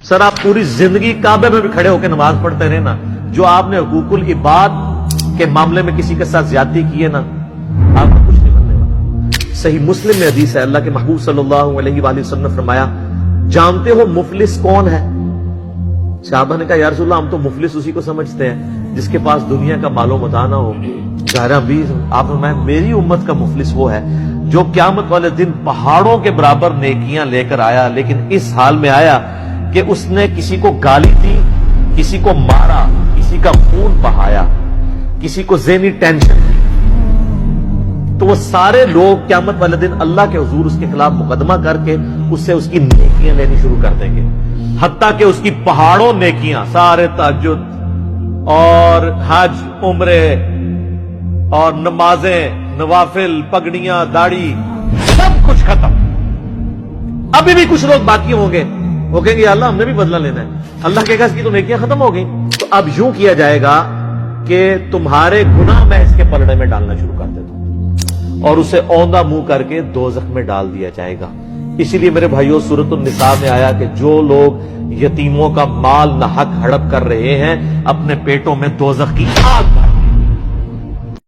سر آپ پوری زندگی کعبے میں بھی کھڑے ہو کے نماز پڑھتے رہے نا، جو آپ نے حقوق العباد کے معاملے میں کسی کے ساتھ زیادتی کی ہے نا، آپ کو کچھ نہیں بننے والا۔ صحیح مسلم میں حدیث ہے، اللہ کے محبوب صلی اللہ علیہ وآلہ وسلم نے فرمایا، جانتے ہو مفلس کون ہے؟ صحابہ نے کہا یا رسول اللہ ہم تو مفلس اسی کو سمجھتے ہیں جس کے پاس دنیا کا مال و متاع نہ ہو۔ ظاہرہ بھی آپ فرمایا میری امت کا مفلس وہ ہے جو قیامت والے دن پہاڑوں کے برابر نیکیاں لے کر آیا، لیکن اس حال میں آیا کہ اس نے کسی کو گالی دی، کسی کو مارا، کسی کا خون بہایا، کسی کو ذہنی ٹینشن دی، تو وہ سارے لوگ قیامت والے دن اللہ کے حضور اس کے خلاف مقدمہ کر کے اس سے اس کی نیکیاں لینی شروع کر دیں گے، حتیٰ کہ اس کی پہاڑوں نیکیاں، سارے تہجد اور حج، عمرے اور نمازیں، نوافل، پگڑیاں، داڑھی، سب کچھ ختم۔ ابھی بھی کچھ لوگ باقی ہوں گے، وہ کہیں گے یا اللہ ہم نے بھی بدلہ لینا ہے۔ اللہ کہے گا اس کی تو نیکیاں ختم ہو گئی، تو اب یوں کیا جائے گا کہ تمہارے گناہ میں اس کے پلڑے میں ڈالنا شروع کر دیتا ہوں اور اسے اوندا منہ کر کے دوزخ میں ڈال دیا جائے گا۔ اسی لیے میرے بھائیوں سورۃ النساء میں آیا کہ جو لوگ یتیموں کا مال ناحق ہڑپ کر رہے ہیں اپنے پیٹوں میں دوزخ کی آگ بھر